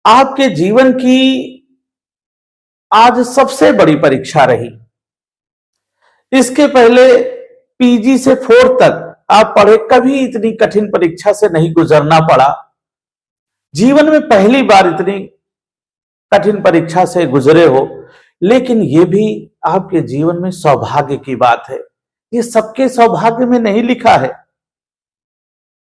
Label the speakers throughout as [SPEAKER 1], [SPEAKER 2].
[SPEAKER 1] आपके जीवन की आज सबसे बड़ी परीक्षा रही। इसके पहले पीजी से फोर्थ तक आप पढ़े, कभी इतनी कठिन परीक्षा से नहीं गुजरना पड़ा। जीवन में पहली बार इतनी कठिन परीक्षा से गुजरे हो, लेकिन यह भी आपके जीवन में सौभाग्य की बात है। ये सबके सौभाग्य में नहीं लिखा है।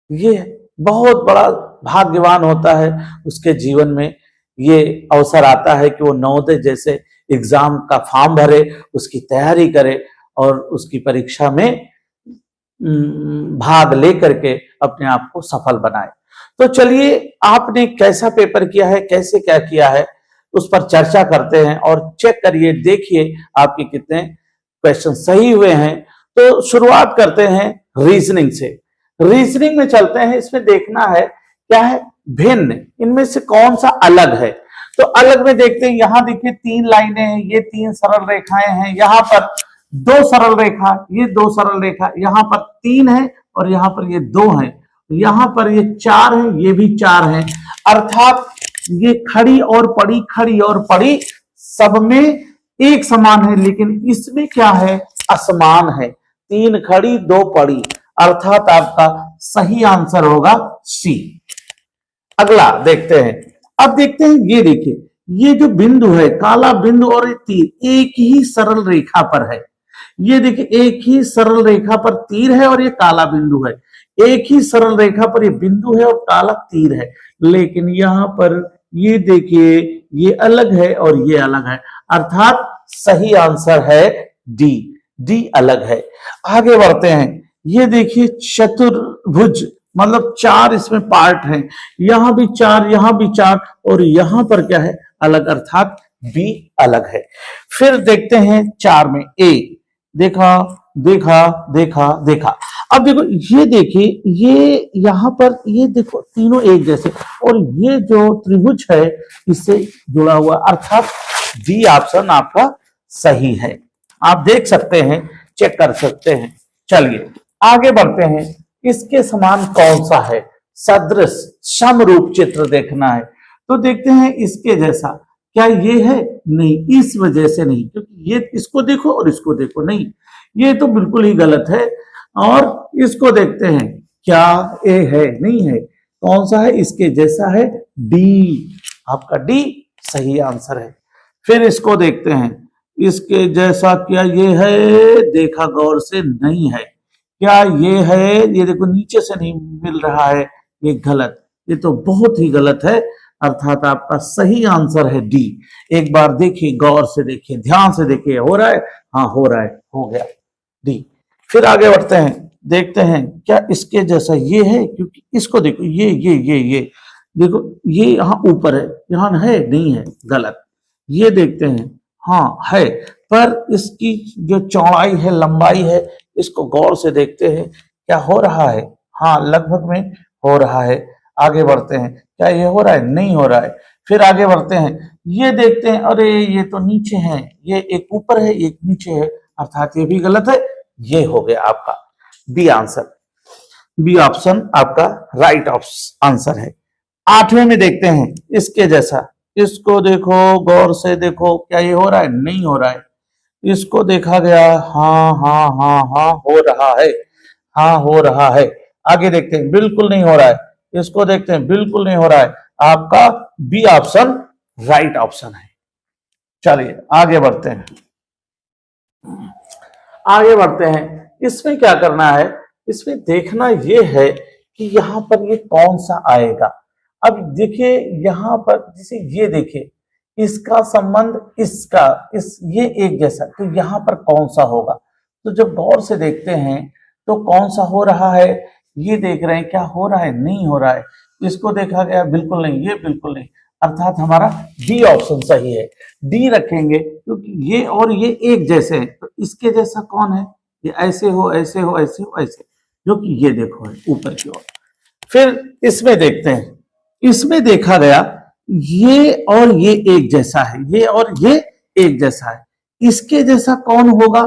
[SPEAKER 1] ये बहुत बड़ा भाग्यवान होता है, उसके जीवन में ये अवसर आता है कि वो नवोदय जैसे एग्जाम का फॉर्म भरे, उसकी तैयारी करे और उसकी परीक्षा में भाग लेकर के अपने आप को सफल बनाए। तो चलिए, आपने कैसा पेपर किया है, कैसे क्या किया है, उस पर चर्चा करते हैं और चेक करिए, देखिए आपके कितने क्वेश्चन सही हुए हैं। तो शुरुआत करते हैं रीजनिंग से। रीजनिंग में चलते हैं। इसमें देखना है क्या है, भिन्न, इनमें से कौन सा अलग है। तो अलग में देखते हैं, यहां देखिए 3 लाइनें हैं, ये 3 सरल रेखाएं हैं, यहां पर 2 सरल रेखा, ये 2 सरल रेखा, यहां पर 3 है और यहां पर ये 2 है, यहां पर ये 4 है, ये भी 4 है। अर्थात ये खड़ी और पड़ी, खड़ी और पड़ी सब में एक समान है, लेकिन इसमें क्या है, असमान है। 3 खड़ी 2 पड़ी, अर्थात आपका सही आंसर होगा सी। अगला देखते हैं। अब देखते हैं, ये देखिए, ये जो बिंदु है, काला बिंदु और ये तीर एक ही सरल रेखा पर है। ये देखिए, एक ही सरल रेखा पर तीर है और ये काला बिंदु है। एक ही सरल रेखा पर ये बिंदु है और काला तीर है, लेकिन यहां पर ये देखिए, ये अलग है और ये अलग है, अर्थात सही आंसर है डी। डी अलग है। आगे बढ़ते हैं। ये देखिए चतुर्भुज, मतलब 4 इसमें पार्ट हैं, यहां भी 4, यहां भी 4 और यहां पर क्या है, अलग, अर्थात बी अलग है। फिर देखते हैं 4 में ए। देखा देखा देखा देखा। अब देखो, ये देखिए, ये यहां पर ये देखो तीनों एक जैसे, और ये जो त्रिभुज है इससे जुड़ा हुआ, अर्थात डी ऑप्शन आपका सही है। आप देख सकते हैं, चेक कर सकते हैं। चलिए आगे बढ़ते हैं। इसके समान कौन सा है, सदृश समरूप चित्र देखना है। तो देखते हैं इसके जैसा, क्या ये है, नहीं, इस वजह से नहीं, क्योंकि ये इसको देखो और इसको देखो, नहीं, ये तो बिल्कुल ही गलत है। और इसको देखते हैं, क्या ए है, नहीं है, कौन सा है, इसके जैसा है, डी। आपका डी सही आंसर है। फिर इसको देखते हैं, इसके जैसा क्या ये है, देखा गौर से, नहीं है। क्या ये है, ये देखो नीचे से नहीं मिल रहा है, ये गलत, ये तो बहुत ही गलत है, अर्थात आपका सही आंसर है डी। एक बार देखिए, गौर से देखिए, ध्यान से देखिए, हो रहा है, हाँ हो रहा है, हो गया डी। फिर आगे बढ़ते हैं, देखते हैं क्या इसके जैसा ये है, क्योंकि इसको देखो, ये देखो, ये यहाँ ऊपर है, यहाँ है, नहीं है, गलत। ये देखते हैं, हाँ है, पर इसकी जो चौड़ाई है, लंबाई है, इसको गौर से देखते हैं, क्या हो रहा है, हाँ लगभग में हो रहा है। आगे बढ़ते हैं, क्या ये हो रहा है, नहीं हो रहा है। फिर आगे बढ़ते हैं, ये देखते हैं, अरे ये तो नीचे है, ये एक ऊपर है एक नीचे है, अर्थात ये भी गलत है। ये हो गया आपका बी आंसर, बी ऑप्शन आपका राइट आंसर है। 8वें में देखते हैं, इसके जैसा, इसको देखो, गौर से देखो, क्या ये हो रहा है, नहीं हो रहा है। इसको देखा गया, हाँ हाँ हाँ हाँ हो रहा है, हाँ हो रहा है। आगे देखते हैं, बिल्कुल नहीं हो रहा है। इसको देखते हैं, बिल्कुल नहीं हो रहा है। आपका बी ऑप्शन राइट ऑप्शन है। चलिए आगे बढ़ते हैं, आगे बढ़ते हैं। इसमें क्या करना है, इसमें देखना यह है कि यहां पर ये कौन सा आएगा। अब देखिए यहां पर, जैसे ये देखिए, इसका संबंध इसका, ये एक जैसा, तो यहां पर कौन सा होगा। तो जब गौर से देखते हैं तो कौन सा हो रहा है, ये देख रहे हैं, क्या हो रहा है, नहीं हो रहा है। इसको देखा गया, बिल्कुल नहीं, ये बिल्कुल नहीं, अर्थात हमारा डी ऑप्शन सही है। डी रखेंगे क्योंकि ये और ये एक जैसे हैं, तो इसके जैसा कौन है, ये ऐसे हो, ऐसे हो, ऐसे हो, ऐसे, जो कि ये देखो है ऊपर की ओर। फिर इसमें देखते हैं, इसमें देखा गया, ये और ये एक जैसा है, ये और ये एक जैसा है, इसके जैसा कौन होगा।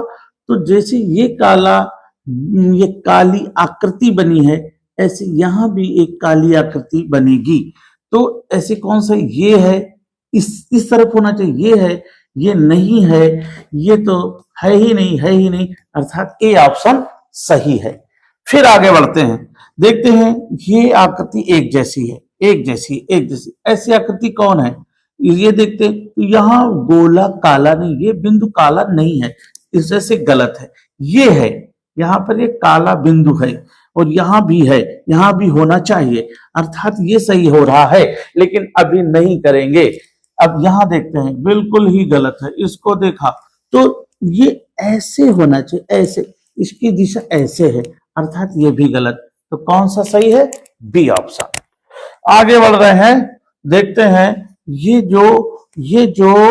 [SPEAKER 1] तो जैसे ये काला, ये काली आकृति बनी है, ऐसे यहां भी एक काली आकृति बनेगी। तो ऐसे कौन सा ये है, इस तरफ होना चाहिए, ये है, ये नहीं है, ये तो है ही नहीं, है ही नहीं, अर्थात ए ऑप्शन सही है। फिर आगे बढ़ते हैं, देखते हैं ये आकृति एक जैसी है, एक जैसी, एक जैसी, ऐसी आकृति कौन है, ये देखते हैं। तो यहाँ गोला काला नहीं, ये बिंदु काला नहीं है, इस वजह से गलत है। ये है, यहाँ पर ये काला बिंदु है और यहाँ भी है, यहाँ भी होना चाहिए, अर्थात ये सही हो रहा है, लेकिन अभी नहीं करेंगे। अब यहाँ देखते हैं, बिल्कुल ही गलत है, इसको देखा तो ये ऐसे होना चाहिए, ऐसे, इसकी दिशा ऐसे है, अर्थात ये भी गलत। तो कौन सा सही है, बी ऑप्शन। आगे बढ़ रहे हैं, देखते हैं ये जो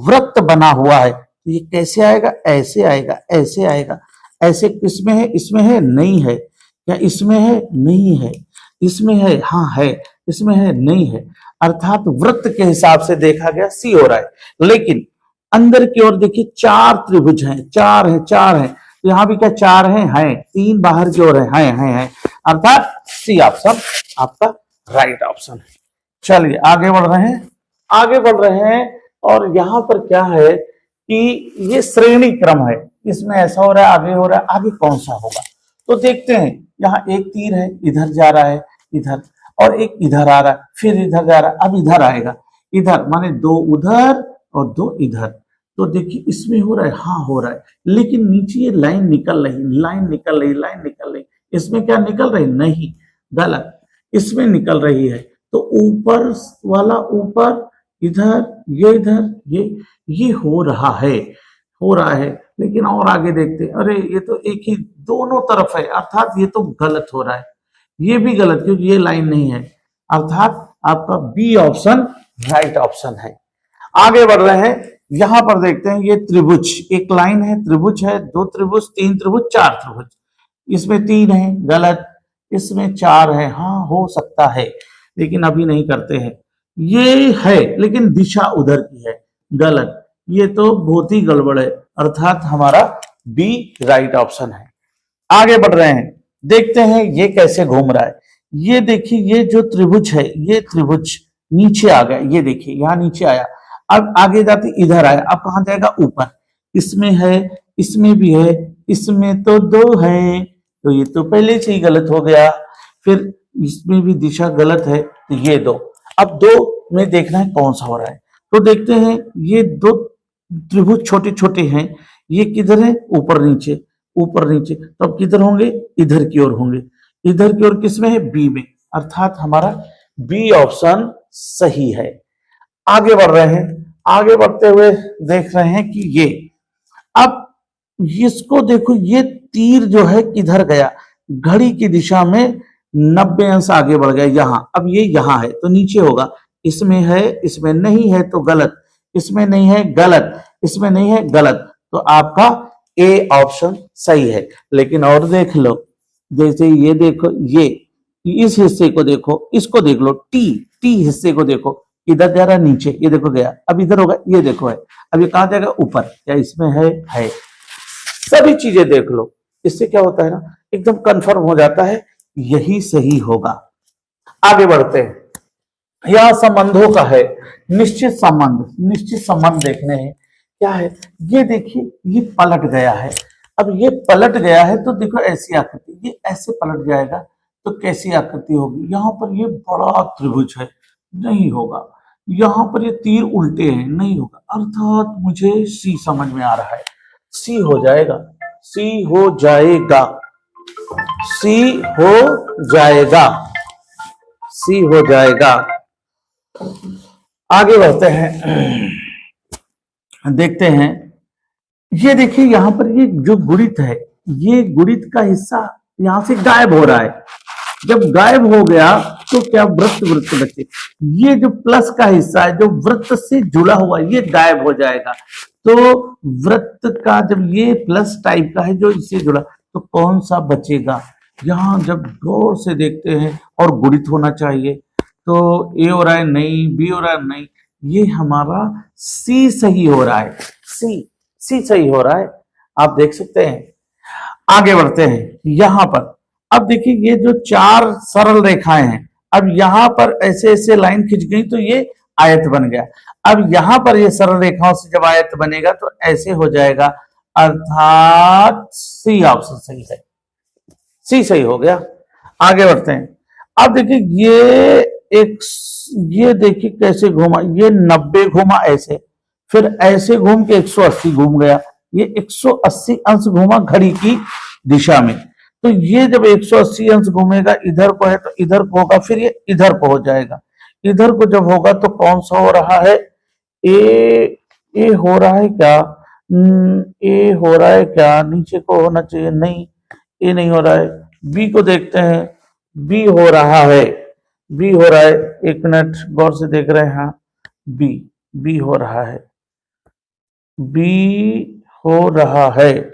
[SPEAKER 1] वृत्त बना हुआ है, ये कैसे आएगा, ऐसे आएगा, ऐसे आएगा, ऐसे किसमें है, इसमें है, नहीं है, या इसमें है, नहीं है, इसमें है, हाँ है, इसमें है, नहीं है, अर्थात वृत्त के हिसाब से देखा गया सी हो रहा है। लेकिन अंदर की ओर देखिए, चार त्रिभुज हैं, चार है, चार है, तो यहाँ भी क्या चार है, तीन बाहर की ओर है, अर्थात सी ऑप्शन आपका राइट ऑप्शन है। चलिए आगे बढ़ रहे हैं, आगे बढ़ रहे हैं, और यहाँ पर क्या है कि ये श्रेणी क्रम है, इसमें ऐसा हो रहा है, आगे हो रहा है, आगे कौन सा होगा, तो देखते हैं। यहाँ एक तीर है, इधर जा रहा है, इधर, और एक इधर आ रहा है, फिर इधर जा रहा है, अब इधर आएगा, इधर माने दो उधर और दो इधर, तो देखिए इसमें हो रहा है, हाँ हो रहा है, लेकिन नीचे ये लाइन निकल रही, लाइन निकल रही, लाइन निकल रही, इसमें क्या निकल रही, नहीं, गलत, इसमें निकल रही है। तो ऊपर वाला ऊपर, इधर, ये इधर, ये हो रहा है, हो रहा है, लेकिन और आगे देखते हैं, अरे ये तो एक ही दोनों तरफ है, अर्थात ये तो गलत हो रहा है, ये भी गलत क्योंकि ये लाइन नहीं है, अर्थात आपका बी ऑप्शन राइट ऑप्शन है। आगे बढ़ रहे हैं, यहां पर देखते हैं, ये त्रिभुज, एक लाइन है, त्रिभुज है, दो त्रिभुज, तीन त्रिभुज, चार त्रिभुज, इसमें तीन है, गलत, इसमें चार है, हाँ हो सकता है, लेकिन अभी नहीं करते हैं। ये है लेकिन दिशा उधर की है, गलत, ये तो बहुत ही गड़बड़ है, अर्थात हमारा बी राइट ऑप्शन है। आगे बढ़ रहे हैं, देखते हैं ये कैसे घूम रहा है। ये देखिए, ये जो त्रिभुज है, ये त्रिभुज नीचे आ गया, ये देखिए यहाँ नीचे आया, अब आगे जाते इधर आया, अब कहां जाएगा, ऊपर, इसमें है, इसमें भी है, इसमें तो दो है, तो ये तो पहले से ही गलत हो गया, फिर इसमें भी दिशा गलत है, तो ये दो, अब दो में देखना है कौन सा हो रहा है, तो देखते हैं ये दो त्रिभुज छोटे छोटे हैं, ये किधर है, ऊपर नीचे, ऊपर नीचे, तो अब किधर होंगे, इधर की ओर होंगे, इधर की ओर किसमें है, बी में, अर्थात हमारा बी ऑप्शन सही है। आगे बढ़ रहे हैं, आगे बढ़ते हुए देख रहे हैं कि ये, अब इसको देखो, ये तीर जो है किधर गया, घड़ी की दिशा में 90 अंश आगे बढ़ गया, यहां, अब ये यहां है तो नीचे होगा, इसमें है, इसमें नहीं है तो गलत, इसमें नहीं है गलत, इसमें नहीं है गलत, तो आपका ए ऑप्शन सही है। लेकिन और देख लो, जैसे ये देखो, ये इस हिस्से को देखो, इसको देख लो, टी हिस्से को देखो, इधर जा रहा है नीचे, ये देखो गया, अब इधर होगा, ये देखो है, अब ये कहां जाएगा, ऊपर, क्या इसमें है, सभी चीजें देख लो, इससे क्या होता है ना, एकदम कंफर्म हो जाता है यही सही होगा। आगे बढ़ते हैं, यह संबंधों का है, निश्चित संबंध देखने हैं, क्या है, ये देखिए, ये पलट गया है, अब ये पलट गया है तो देखो ऐसी आकृति, ये ऐसे पलट जाएगा तो कैसी आकृति होगी, यहाँ पर ये बड़ा त्रिभुज है, नहीं होगा, यहाँ पर ये तीर उल्टे हैं, नहीं होगा, अर्थात मुझे सी समझ में आ रहा है, सी हो जाएगा, सी हो जाएगा, सी हो जाएगा, सी हो जाएगा। आगे बढ़ते हैं, देखते हैं, ये देखिए यहाँ पर ये जो गुणित है, ये गुणित का हिस्सा यहां से गायब हो रहा है, जब गायब हो गया तो क्या वृत्त बचे, ये जो प्लस का हिस्सा है जो वृत्त से जुड़ा हुआ ये गायब हो जाएगा, तो वृत्त का जब ये प्लस टाइप का है जो इससे जुड़ा, तो कौन सा बचेगा, यहां जब गौर से देखते हैं, और गुणित होना चाहिए, तो ए हो रहा है नहीं, बी हो रहा है नहीं, ये हमारा सी सही हो रहा है, सी सही हो रहा है, आप देख सकते हैं। आगे बढ़ते हैं, यहां पर अब देखिए, ये जो चार सरल रेखाएं हैं, अब यहां पर ऐसे ऐसे लाइन खिंच गई तो ये आयत बन गया। अब यहां पर ये सरल रेखाओं से जब आयत बनेगा तो ऐसे हो जाएगा, अर्थात सी ऑप्शन सही है, सी सही हो गया। आगे बढ़ते हैं। अब देखिए ये देखिए कैसे घूमा, ये 90 घूमा ऐसे, फिर ऐसे घूम के 180 घूम गया, ये 180 अंश घूमा घड़ी की दिशा में। तो ये जब 180 अंश घूमेगा इधर को है तो इधर को होगा, फिर ये इधर को हो जाएगा। इधर को जब होगा तो कौन सा हो रहा है, ए हो रहा है क्या, ए हो रहा है क्या, नीचे को होना चाहिए, नहीं ए नहीं हो रहा है। बी को देखते हैं, बी हो रहा है, बी हो रहा है, एक मिनट गौर से देख रहे हैं, हाँ बी हो रहा है, बी हो रहा है।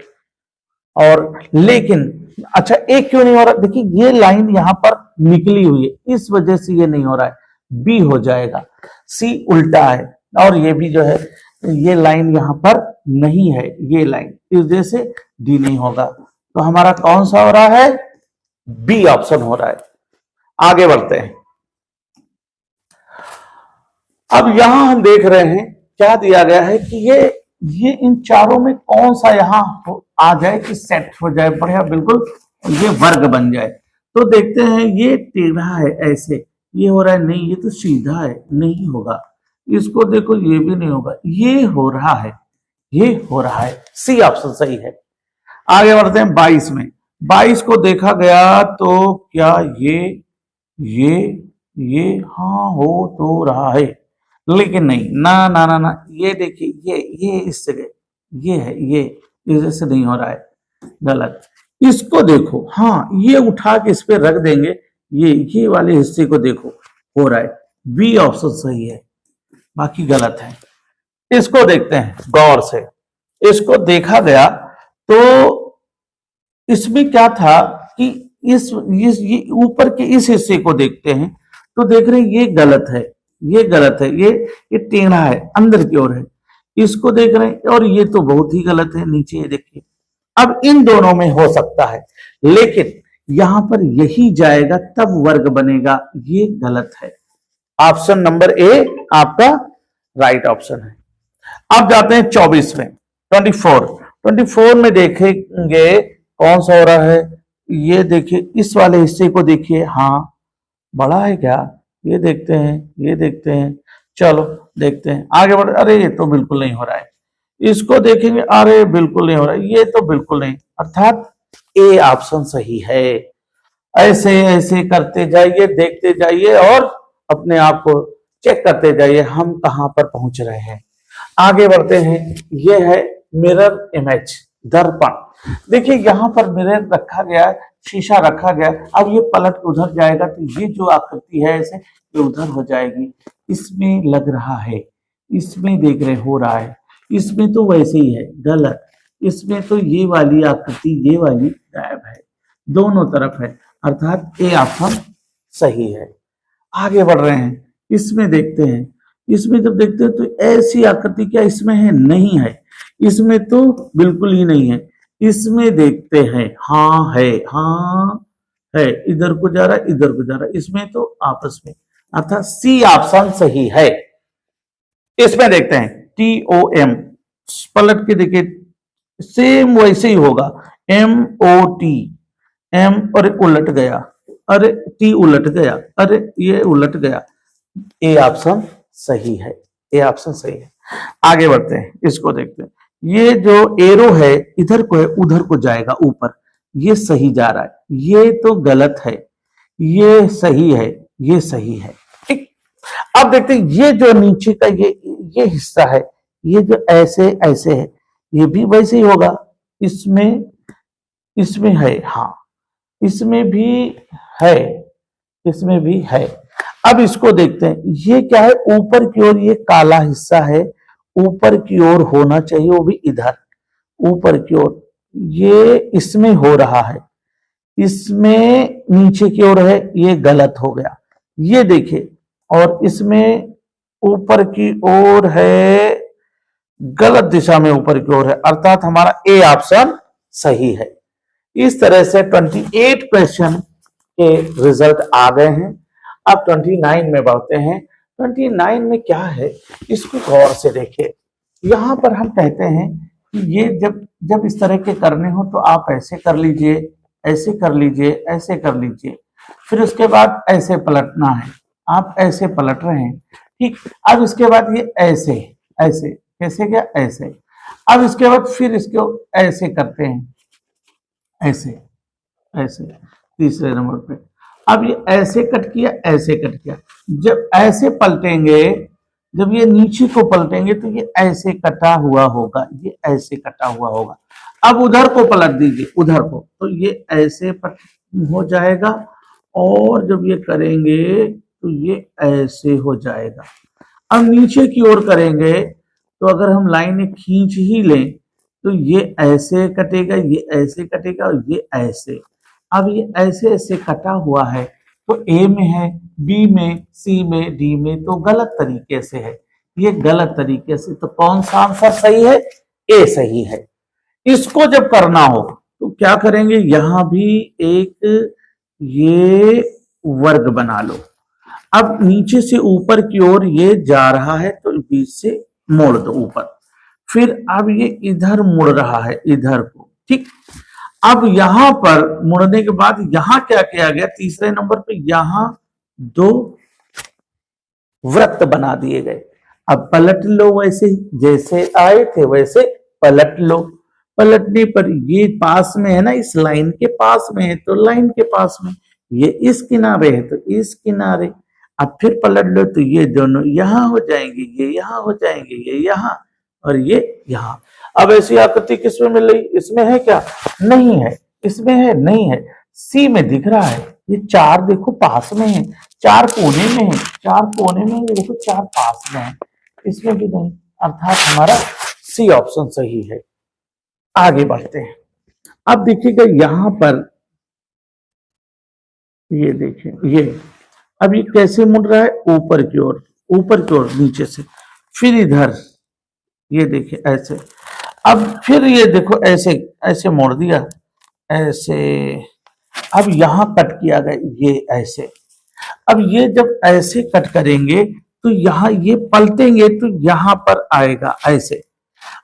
[SPEAKER 1] और लेकिन अच्छा ए क्यों नहीं हो रहा, देखिए ये लाइन यहां पर निकली हुई है, इस वजह से ये नहीं हो रहा है, बी हो जाएगा। सी उल्टा है, और ये भी जो है ये लाइन यहां पर नहीं है, ये लाइन, इस वजह से डी नहीं होगा। तो हमारा कौन सा हो रहा है, बी ऑप्शन हो रहा है। आगे बढ़ते हैं। अब यहां हम देख रहे हैं क्या दिया गया है कि ये इन चारों में कौन सा यहां आ जाए कि सेट हो जाए, बढ़िया बिल्कुल ये वर्ग बन जाए। तो देखते हैं, ये टेढ़ा है ऐसे, ये हो रहा है, नहीं ये तो सीधा है, नहीं होगा। इसको देखो, ये भी नहीं होगा, ये हो रहा है, ये हो रहा है, सी ऑप्शन सही है। आगे बढ़ते हैं 22 में। 22 को देखा गया तो क्या ये हाँ हो तो रहा है, लेकिन नहीं, ना ना ना ना, ये देखिए ये इस जगह ये है, ये इस वजह से नहीं हो रहा है, गलत। इसको देखो, हाँ ये उठा के इस पे रख देंगे, ये वाले हिस्से को देखो, हो रहा है, बी ऑप्शन सही है, बाकी गलत है। इसको देखते हैं गौर से, इसको देखा गया तो इसमें क्या था कि ये ऊपर के इस हिस्से को देखते हैं तो देख रहे हैं ये गलत है, ये गलत है, ये टेढ़ा है, अंदर की ओर है। इसको देख रहे हैं और ये तो बहुत ही गलत है, नीचे ये देखिए। अब इन दोनों में हो सकता है, लेकिन यहां पर यही जाएगा तब वर्ग बनेगा, ये गलत है। ऑप्शन नंबर ए आपका राइट ऑप्शन है। अब जाते हैं 24 में, 24 में देखेंगे कौन सा हो रहा है, ये देखिए इस वाले हिस्से को देखिए, हाँ बड़ा है क्या, ये देखते हैं, चलो देखते हैं, आगे बढ़े। अरे ये तो बिल्कुल नहीं हो रहा है, इसको देखेंगे, अरे बिल्कुल नहीं हो रहा है, ये तो बिल्कुल नहीं, अर्थात ए ऑप्शन सही है। ऐसे ऐसे करते जाइए, देखते जाइए और अपने आप को चेक करते जाइए हम कहां पर पहुंच रहे हैं। आगे बढ़ते हैं, ये है मिरर इमेज, दर्पण। देखिए यहां पर मिरर रखा गया, शीशा रखा गया, अब ये पलट उधर जाएगा तो ये जो आकृति है ऐसे ये उधर हो जाएगी। इसमें लग रहा है, इसमें देख रहे हो रहा है, इसमें तो वैसे ही है, गलत। इसमें तो ये वाली आकृति, ये वाली गायब है, दोनों तरफ है, अर्थात ए ऑप्शन सही है। आगे बढ़ रहे हैं, इसमें देखते हैं, इसमें जब देखते हैं तो ऐसी आकृति क्या इसमें है, नहीं है, इसमें तो बिल्कुल ही नहीं है। इसमें देखते हैं, हाँ है, इधर को जा रहा है, इधर को जा रहा है, इसमें तो आपस में, अर्थात सी ऑप्शन सही है। इसमें देखते हैं TOM, पलट के देखिए सेम वैसे ही होगा, MOT, M और उलट गया, अरे T उलट गया, अरे ये उलट गया, ए ऑप्शन सही है, ए ऑप्शन सही है। आगे बढ़ते हैं, इसको देखते हैं, ये जो एरो है इधर को है, उधर को जाएगा ऊपर, ये सही जा रहा है, ये तो गलत है, ये सही है, ये सही है, ठीक। अब देखते हैं ये जो नीचे का ये हिस्सा है, ये जो ऐसे ऐसे है, ये भी वैसे ही होगा, इसमें है, हाँ इसमें भी है, इसमें भी है। अब इसको देखते हैं, ये क्या है, ऊपर की ओर ये काला हिस्सा है, ऊपर की ओर होना चाहिए, वो भी इधर ऊपर की ओर, ये इसमें हो रहा है, इसमें नीचे की ओर है, ये गलत हो गया, ये देखिए, और इसमें ऊपर की ओर है, गलत दिशा में ऊपर की ओर है, अर्थात हमारा ए ऑप्शन सही है। इस तरह से 28 क्वेश्चन के रिजल्ट आ गए हैं। अब 29 में बढ़ते हैं। 29 में क्या है, इसको गौर से देखिए। यहाँ पर हम कहते हैं कि ये जब जब इस तरह के करने हो तो आप ऐसे कर लीजिए, ऐसे कर लीजिए, ऐसे कर लीजिए, फिर उसके बाद ऐसे पलटना है। आप ऐसे पलट रहे हैं, ठीक। अब इसके बाद ये ऐसे, ऐसे कैसे गया, ऐसे। अब इसके बाद फिर इसको ऐसे करते हैं, ऐसे ऐसे, तीसरे नंबर पे। अब ये ऐसे कट किया, ऐसे कट किया। जब ऐसे पलटेंगे, जब ये नीचे को पलटेंगे तो ये ऐसे कटा हुआ होगा, ये ऐसे कटा हुआ होगा। अब उधर को पलट दीजिए, उधर को, तो ये ऐसे हो जाएगा। और जब ये करेंगे तो ये ऐसे हो जाएगा। अब नीचे की ओर करेंगे तो अगर हम लाइन खींच ही लें तो ये ऐसे कटेगा, ये ऐसे कटेगा और ये ऐसे। अब ये ऐसे ऐसे कटा हुआ है तो ए में है, बी में, सी में, डी में, तो गलत तरीके से है, ये गलत तरीके से। तो कौन सा आंसर सही है, ए सही है। इसको जब करना हो तो क्या करेंगे, यहां भी एक ये वर्ग बना लो। अब नीचे से ऊपर की ओर ये जा रहा है तो बीच से मोड़ दो ऊपर। फिर अब ये इधर मुड़ रहा है, इधर को, ठीक। अब यहां पर मुड़ने के बाद यहां क्या किया गया, तीसरे नंबर पे यहां दो वृत्त बना दिए गए। अब पलट लो, वैसे ही जैसे आए थे वैसे पलट लो। पलटने पर ये पास में है ना, इस लाइन के पास में है तो लाइन के पास में, ये इस किनारे है तो इस किनारे। अब फिर पलट लो तो ये दोनों यहां हो जाएंगे, ये यहां हो जाएंगे, ये यहां और ये यहां। अब ऐसी आकृति किसमें मिल रही, इसमें है क्या, नहीं है। इसमें है, नहीं है। सी में दिख रहा है, ये चार देखो पास में है, चार कोने में है, चार कोने में है, देखो चार पास में है, इसमें भी नहीं, अर्थात हमारा सी ऑप्शन सही है। आगे बढ़ते हैं। अब देखिएगा यहां पर, ये देखिए, ये अब ये कैसे मुड़ रहा है, ऊपर की ओर, ऊपर की ओर, नीचे से, फिर इधर, ये देखिए ऐसे। अब फिर ये देखो ऐसे, ऐसे मोड़ दिया, ऐसे। अब यहां कट किया गया, ये ऐसे। अब ये जब ऐसे कट करेंगे तो यहां ये पलटेंगे तो यहां पर आएगा ऐसे।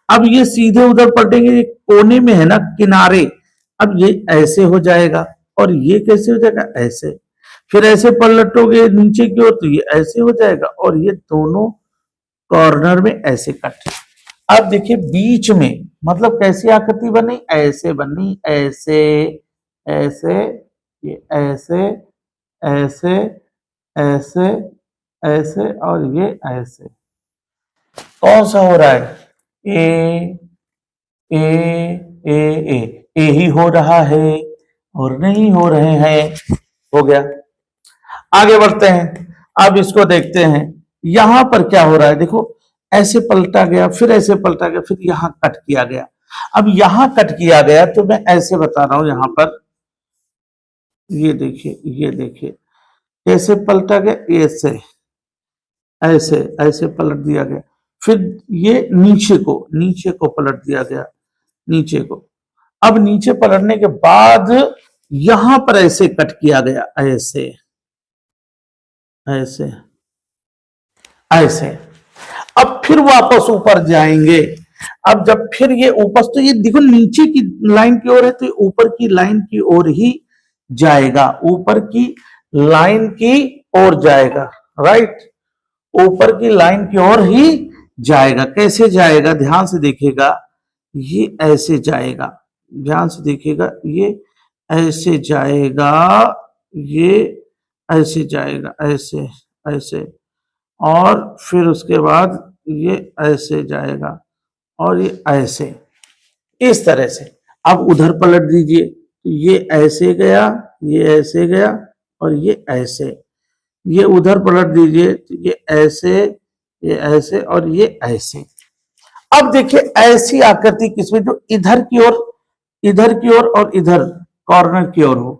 [SPEAKER 1] अब ये सीधे उधर पलटेंगे, ये कोने में है ना, किनारे। अब ये ऐसे हो जाएगा और ये कैसे हो जाएगा, ऐसे। फिर ऐसे पलटोगे नीचे की ओर तो ये ऐसे हो जाएगा और ये दोनों कॉर्नर में ऐसे कट। अब देखिए बीच में, मतलब कैसी आकृति बनी, ऐसे बनी, ऐसे, ऐसे, ये ऐसे, ऐसे, ऐसे, ऐसे और ये ऐसे। कौन सा हो रहा है, ए ए ए ए, ए ही हो रहा है और नहीं हो रहे हैं। हो गया। आगे बढ़ते हैं। अब इसको देखते हैं, यहां पर क्या हो रहा है, देखो ऐसे पलटा गया, फिर ऐसे पलटा गया, फिर यहां कट किया गया। अब यहां कट किया गया तो मैं ऐसे बता रहा हूं, यहां पर ये देखिए, ये देखिए कैसे पलटा गया, ऐसे, ऐसे, ऐसे पलट दिया गया। फिर ये नीचे को पलट दिया गया, नीचे को। अब नीचे पलटने के बाद यहां पर ऐसे कट किया गया, ऐसे, ऐसे, ऐसे। अब फिर वापस ऊपर जाएंगे। अब जब फिर ये ऊपर, तो ये देखो नीचे की लाइन की ओर है तो ऊपर की लाइन की ओर ही जाएगा, ऊपर की लाइन की ओर जाएगा, राइट, ऊपर की लाइन की ओर ही जाएगा। कैसे जाएगा, ध्यान से देखिएगा, ये ऐसे जाएगा, ध्यान से देखिएगा, ये ऐसे जाएगा, ये ऐसे जाएगा, ऐसे, ऐसे, और फिर उसके बाद ये ऐसे जाएगा और ये ऐसे, इस तरह से। अब उधर पलट दीजिए, ये ऐसे गया, ये ऐसे गया और ये ऐसे। ये उधर पलट दीजिए तो ये ऐसे, ये ऐसे और ये ऐसे। अब देखिए ऐसी आकृति किसमें, जो इधर की ओर, इधर की ओर और इधर कॉर्नर की ओर हो।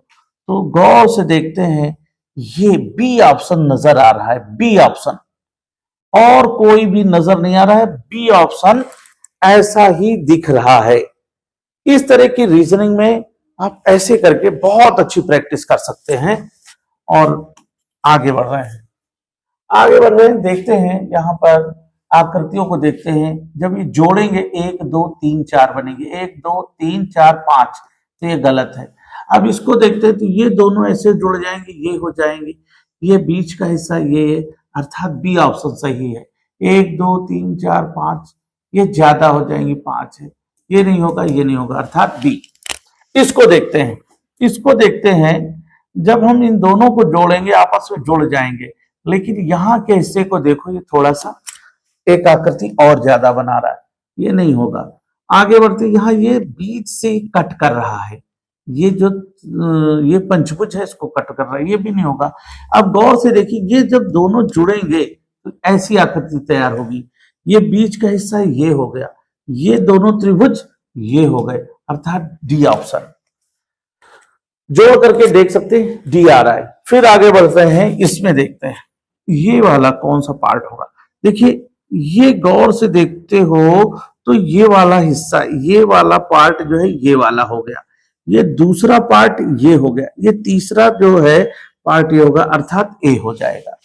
[SPEAKER 1] तो गौर से देखते हैं, ये बी ऑप्शन नजर आ रहा है, बी ऑप्शन, और कोई भी नजर नहीं आ रहा है, बी ऑप्शन ऐसा ही दिख रहा है। इस तरह की रीजनिंग में आप ऐसे करके बहुत अच्छी प्रैक्टिस कर सकते हैं। और आगे बढ़ रहे हैं, देखते हैं यहाँ पर आकृतियों को देखते हैं। जब ये जोड़ेंगे 1 2 3 4 बनेंगे, 1 2 3 4 5, तो ये गलत है। अब इसको देखते हैं, तो ये दोनों ऐसे जुड़ जाएंगे, ये हो जाएंगे, ये बीच का हिस्सा ये है, अर्थात बी ऑप्शन सही है। 1 2 3 4 5, ये ज्यादा हो जाएंगे, 5 है, ये नहीं होगा, ये नहीं होगा, अर्थात बी। इसको देखते हैं, जब हम इन दोनों को जोड़ेंगे आपस में जुड़ जाएंगे, लेकिन यहाँ के हिस्से को देखो, ये थोड़ा सा एक आकृति और ज्यादा बना रहा है, ये नहीं होगा। आगे बढ़ते, यहाँ ये बीच से कट कर रहा है, ये जो ये पंचभुज है इसको कट कर रहा है, ये भी नहीं होगा। अब गौर से देखिए, ये जब दोनों जुड़ेंगे तो ऐसी आकृति तैयार होगी, ये बीच का हिस्सा ये हो गया, ये दोनों त्रिभुज ये हो गए, अर्थात डी ऑप्शन। जोड़ करके देख सकते हैं डी आ रहा है। फिर आगे बढ़ते हैं, इसमें देखते हैं ये वाला कौन सा पार्ट होगा। देखिए, ये गौर से देखते हो तो ये वाला हिस्सा, ये वाला पार्ट जो है ये वाला हो गया, ये दूसरा पार्ट ये हो गया, ये तीसरा जो है पार्ट ये होगा, अर्थात ए हो जाएगा,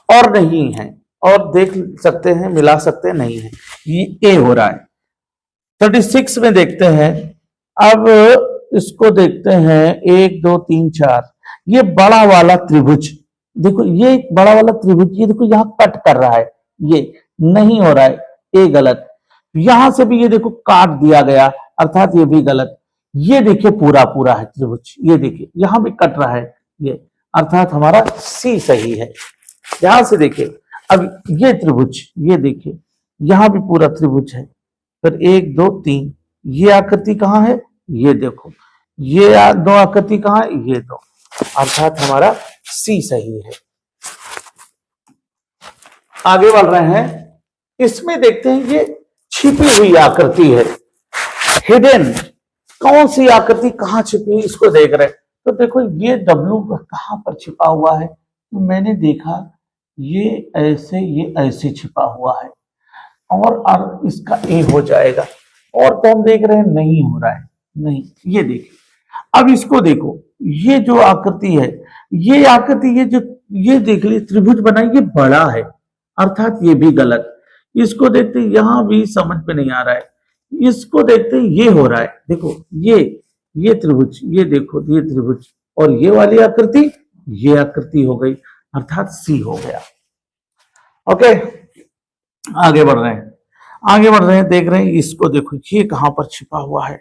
[SPEAKER 1] और नहीं है। और देख सकते हैं, मिला सकते हैं, नहीं है, ये ए हो रहा है। 36 में देखते हैं, अब इसको देखते हैं 1 2 3 4, ये बड़ा वाला त्रिभुज, देखो ये एक बड़ा वाला त्रिभुज, ये देखो यहाँ कट कर रहा है, ये नहीं हो रहा है, ए गलत। यहां से भी ये देखो काट दिया गया, अर्थात ये भी गलत। ये देखिए पूरा पूरा है त्रिभुज, ये देखिए यहां भी कट रहा है ये, अर्थात हमारा सी सही है। यहां से देखिए, अब ये त्रिभुज, ये देखिए यहां भी पूरा त्रिभुज है, फिर 1 2 3, ये आकृति कहां है, ये देखो, ये दो आकृति कहां है, ये दो, अर्थात हमारा सी सही है। आगे बढ़ रहे हैं, इसमें देखते हैं ये छिपी हुई आकृति है, हिडन, कौन सी आकृति कहां छिपी है इसको देख रहे हैं। तो देखो ये डब्लू कहां पर छिपा हुआ है, तो मैंने देखा ये ऐसे छिपा हुआ है, और इसका ए हो जाएगा। और तो हम देख रहे हैं नहीं हो रहा है, नहीं, ये देखिए। अब इसको देखो, ये जो आकृति है, ये आकृति, ये देख ली त्रिभुज बनाई, ये बड़ा है, अर्थात ये भी गलत। इसको देखते यहां भी समझ में नहीं आ रहा है, इसको देखते ये हो रहा है, देखो ये त्रिभुज, ये देखो ये त्रिभुज, और ये वाली आकृति, ये आकृति हो गई, अर्थात सी हो गया। ओके, आगे बढ़ रहे हैं, देख रहे हैं, इसको देखो ये कहां पर छिपा हुआ है,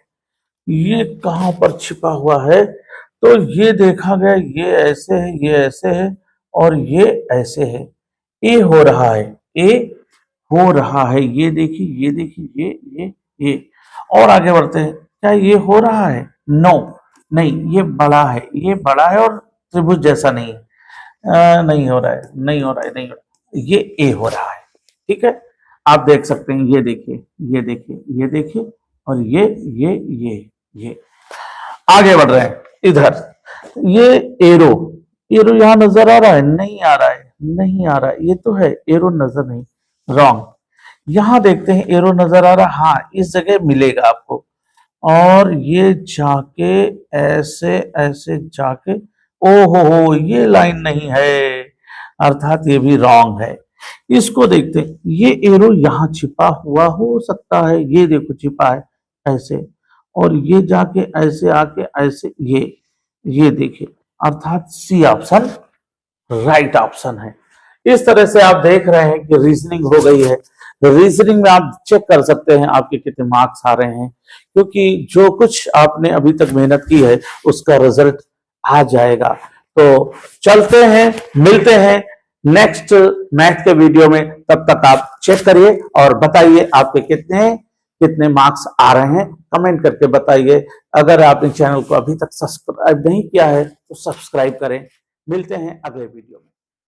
[SPEAKER 1] ये कहां पर छिपा हुआ है, तो ये देखा गया, ये ऐसे है, ये ऐसे है, और ये ऐसे है, ए हो रहा है, ए हो रहा है, ये देखिए, ये देखिए, ये। और आगे बढ़ते हैं, क्या ये हो रहा है, नो, नहीं, ये बड़ा है, ये बड़ा है, और त्रिभुज जैसा नहीं है, नहीं हो रहा है, नहीं हो रहा है, ये ए हो रहा है। ठीक है, आप देख सकते हैं, ये देखिए, ये देखिए, ये देखिए, और ये। आगे बढ़ रहे हैं, इधर ये एरो यहां नजर आ रहा है, नहीं आ रहा है, ये तो है, एरो नजर नहीं, रॉन्ग। यहां देखते हैं एरो नजर आ रहा, हाँ, इस जगह मिलेगा आपको, और ये जाके ऐसे जाके, ओ हो, ये लाइन नहीं है, अर्थात ये भी रॉन्ग है। इसको देखते हैं, ये एरो यहां छिपा हुआ हो सकता है, ये देखो छिपा है ऐसे, और ये जाके ऐसे आके ऐसे, ये देखिए, अर्थात सी ऑप्शन राइट ऑप्शन है। इस तरह से आप देख रहे हैं कि रीजनिंग हो गई है। रीजनिंग में आप चेक कर सकते हैं आपके कितने मार्क्स आ रहे हैं, क्योंकि जो कुछ आपने अभी तक मेहनत की है उसका रिजल्ट आ जाएगा। तो चलते हैं, मिलते हैं नेक्स्ट मैथ के वीडियो में, तब तक आप चेक करिए और बताइए आपके कितने मार्क्स आ रहे हैं, कमेंट करके बताइए। अगर आपने चैनल को अभी तक सब्सक्राइब नहीं किया है तो सब्सक्राइब करें। मिलते हैं अगले वीडियो में।